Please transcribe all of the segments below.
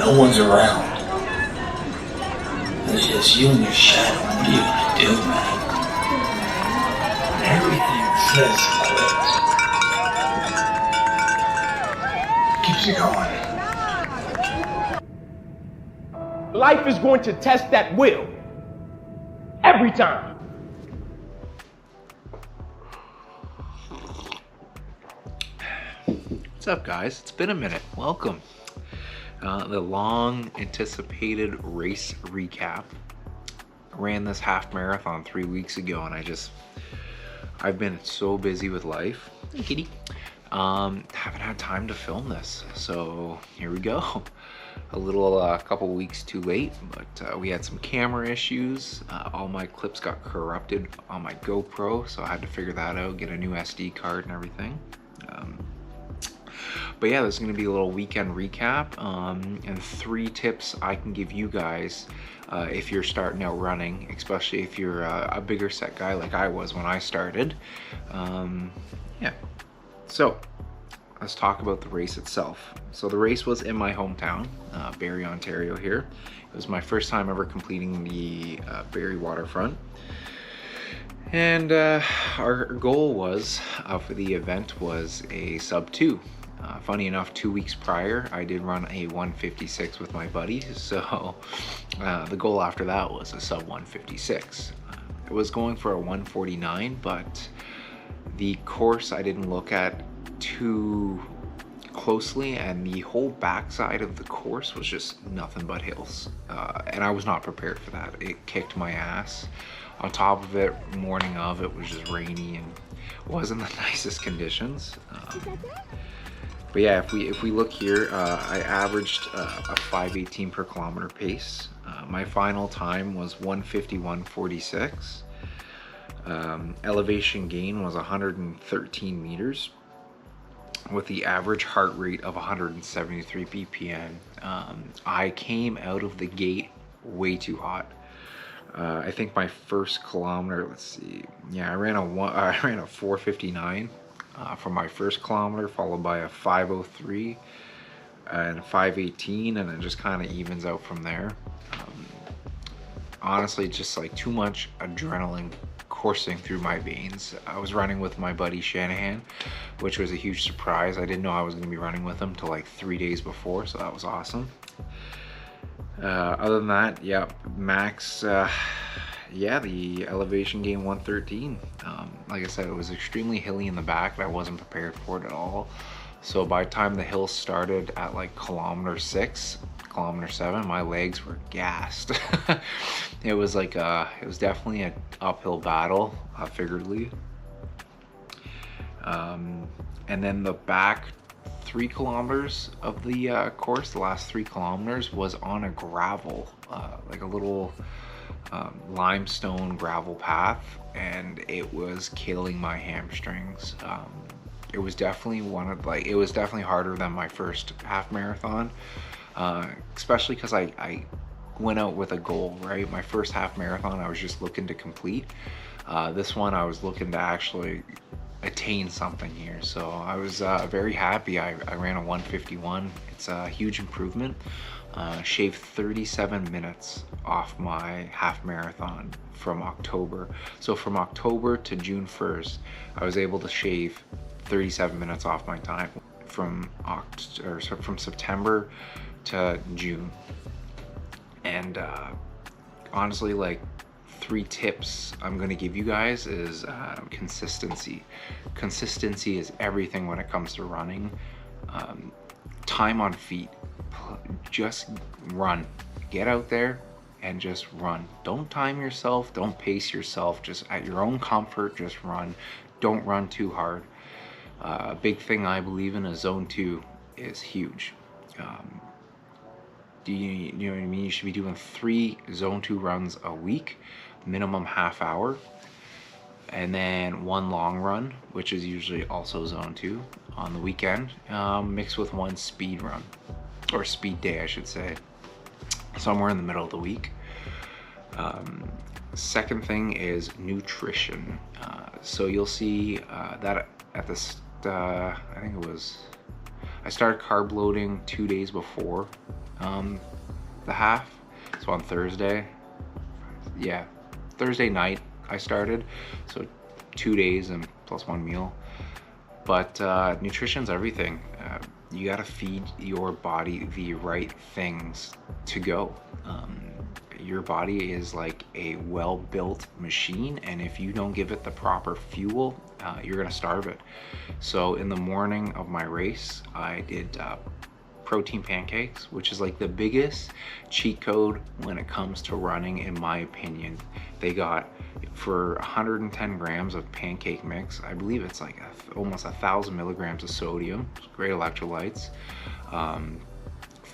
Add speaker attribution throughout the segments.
Speaker 1: no one's around, and it's just you and your shadow, what are you gonna do, man? Everything says quit. Keeps you going.
Speaker 2: Life is going to test that will. Every time.
Speaker 3: What's up, guys? It's been a minute. Welcome. The long anticipated race recap. I ran this half marathon 3 weeks ago and I've been so busy with life. Hey, kitty. Haven't had time to film this. So here we go. A couple weeks too late, but we had some camera issues. All my clips got corrupted on my GoPro, so I had to figure that out, get a new SD card and everything. But yeah, there's going to be a little weekend recap and 3 tips I can give you guys if you're starting out running, especially if you're a bigger set guy like I was when I started. Yeah, so let's talk about the race itself. So the race was in my hometown, Barrie, Ontario here. It was my first time ever completing the Barrie waterfront. And our goal was, for the event, was a sub 2. Funny enough, 2 weeks prior, I did run a 156 with my buddy, so the goal after that was a sub 156. It was going for a 149, but the course I didn't look at too closely, and the whole backside of the course was just nothing but hills, and I was not prepared for that. It kicked my ass. On top of it, morning of, it was just rainy and wasn't the nicest conditions. But yeah, if we look here, I averaged a 5:18 per kilometer pace. My final time was 1:51.46. Elevation gain was 113 meters with the average heart rate of 173 BPM. I came out of the gate way too hot. I think my first kilometer, let's see, yeah, I ran a 4:59 for my first kilometer, followed by a 5:03 and a 5:18, and it just kind of evens out from there. Honestly, just like too much adrenaline coursing through my veins. I was running with my buddy Shanahan, which was a huge surprise. I didn't know I was going to be running with him till like 3 days before, so that was awesome. Other than that, yeah, max, yeah, the elevation gain 113. Like I said, it was extremely hilly in the back, but I wasn't prepared for it at all. So by the time the hill started at like kilometer 6, kilometer 7, my legs were gassed. It was like it was definitely an uphill battle, figuratively. And then the back 3 kilometers of the course, the last 3 kilometers, was on a gravel, like a little limestone gravel path, and it was killing my hamstrings. It was definitely it was definitely harder than my first half marathon, especially because I went out with a goal, right? My first half marathon I was just looking to complete. This one I was looking to actually attain something here, so I was very happy. I ran a 1:51. It's a huge improvement. Shaved 37 minutes off my half marathon from October. So from October to June 1st, I was able to shave 37 minutes off my time from September to June. And honestly, like, 3 tips I'm going to give you guys is consistency. Consistency is everything when it comes to running. Time on feet. Just run. Get out there and just run. Don't time yourself. Don't pace yourself. Just at your own comfort, just run. Don't run too hard. A big thing I believe in is zone 2 is huge. You know what I mean? You should be doing 3 zone 2 runs a week, minimum half hour, and then 1 long run, which is usually also zone 2 on the weekend, mixed with 1 speed run, or speed day I should say, somewhere in the middle of the week. Second thing is nutrition. So you'll see that at the I think it was I started carb loading 2 days before the half. So on Thursday, yeah, Thursday night I started. So 2 days and plus 1 meal. But nutrition's everything. You gotta feed your body the right things to go. Your body is like a well-built machine, and if you don't give it the proper fuel, you're gonna starve it. So in the morning of my race, I did protein pancakes, which is like the biggest cheat code when it comes to running, in my opinion. They got, for 110 grams of pancake mix, I believe it's like almost 1,000 milligrams of sodium, great electrolytes,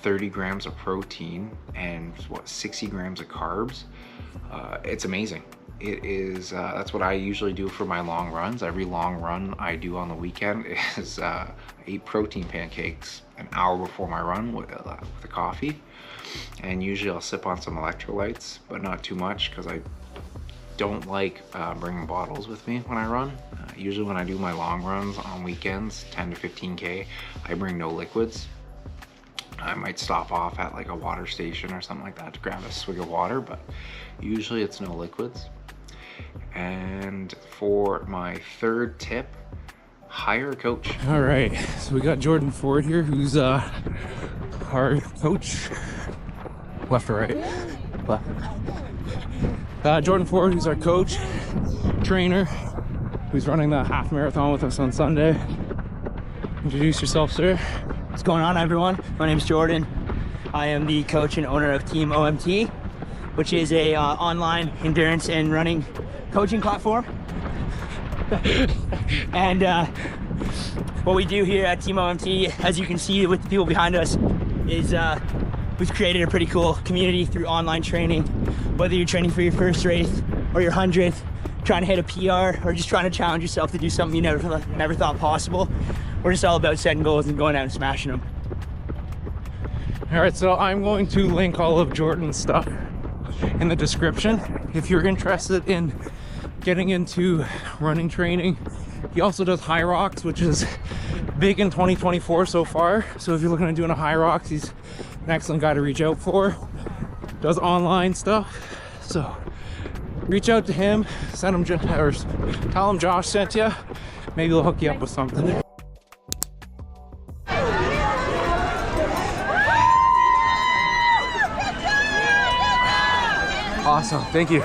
Speaker 3: 30 grams of protein, and 60 grams of carbs. It's amazing. It is, that's what I usually do for my long runs. Every long run I do on the weekend is I eat protein pancakes an hour before my run with a coffee. And usually I'll sip on some electrolytes, but not too much, because I don't like bringing bottles with me when I run. Usually when I do my long runs on weekends, 10 to 15K, I bring no liquids. I might stop off at like a water station or something like that to grab a swig of water, but usually it's no liquids. And for my third tip, hire a coach.
Speaker 4: All right, so we got Jordan Ford here, who's our coach. Left or right? Left. Jordan Ford, who's our coach, trainer, who's running the half marathon with us on Sunday. Introduce yourself, sir.
Speaker 5: What's going on, everyone? My name's Jordan. I am the coach and owner of Team OMT, which is a online endurance and running coaching platform. And what we do here at Team OMT, as you can see with the people behind us, is we've created a pretty cool community through online training. Whether you're training for your first race or your 100th, trying to hit a PR, or just trying to challenge yourself to do something you never thought possible. We're just all about setting goals and going out and smashing them.
Speaker 4: All right, so I'm going to link all of Jordan's stuff in the description. If you're interested in getting into running training, he also does High Rocks, which is big in 2024 so far. So if you're looking at doing a High Rocks, he's an excellent guy to reach out for. Does online stuff. So reach out to him, send him, or tell him Josh sent you. Maybe he'll hook you up with something. Awesome, thank you.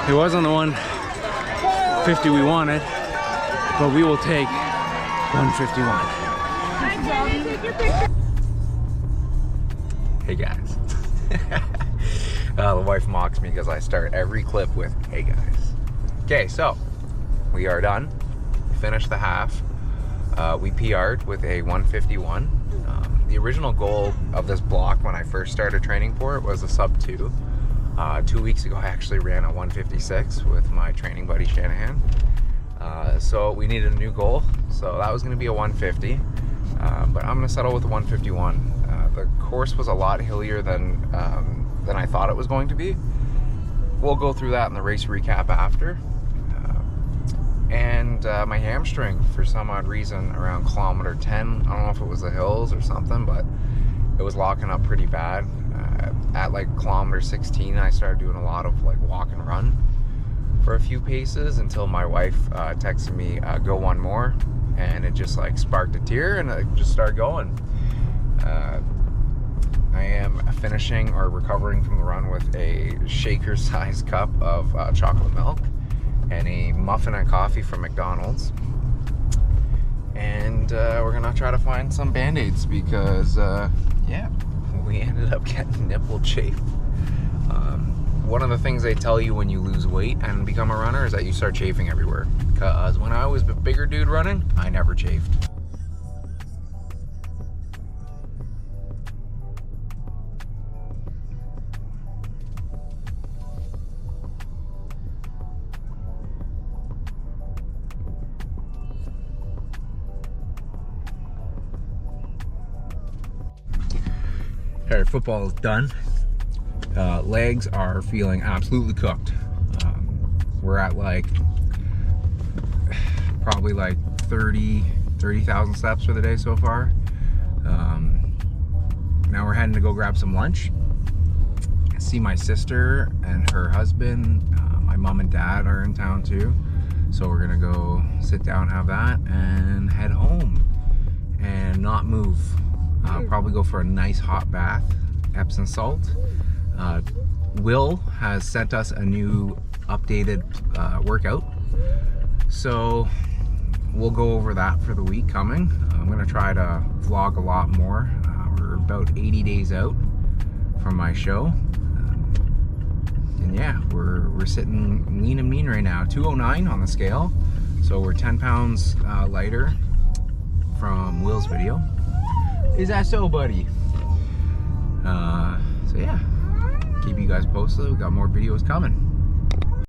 Speaker 4: It wasn't the 150 we wanted, but we will take 151.
Speaker 3: Hey guys. The wife mocks me because I start every clip with, hey guys. Okay, so we are done. We finished the half. We PR'd with a 151. The original goal of this block when I first started training for it was a sub 2. 2 weeks ago I actually ran a 156 with my training buddy Shanahan. So we needed a new goal. So that was going to be a 150. But I'm going to settle with a 151. The course was a lot hillier than I thought it was going to be. We'll go through that in the race recap after. And my hamstring, for some odd reason, around kilometer 10, I don't know if it was the hills or something, but it was locking up pretty bad. At like kilometer 16, I started doing a lot of like walk and run for a few paces until my wife texted me, go one more, and it just like sparked a tear and it just started going. I am finishing or recovering from the run with a shaker-sized cup of chocolate milk and a muffin and coffee from McDonald's. And we're gonna try to find some Band-Aids because, yeah, we ended up getting nipple chafe. One of the things they tell you when you lose weight and become a runner is that you start chafing everywhere. Because when I was a bigger dude running, I never chafed. All right, football is done. Legs are feeling absolutely cooked.
Speaker 4: We're at like probably like 30,000 steps for the day so far. Now we're heading to go grab some lunch, see my sister and her husband. My mom and dad are in town too, so we're gonna go sit down, have that, and head home and not move. Probably go for a nice hot bath, Epsom salt. Will has sent us a new updated workout, so we'll go over that for the week coming. I'm gonna try to vlog a lot more. We're about 80 days out from my show, and yeah, we're sitting lean and mean right now. 209 on the scale, so we're 10 pounds lighter from Will's video. Is that so, buddy? So yeah, keep you guys posted. We got more videos coming.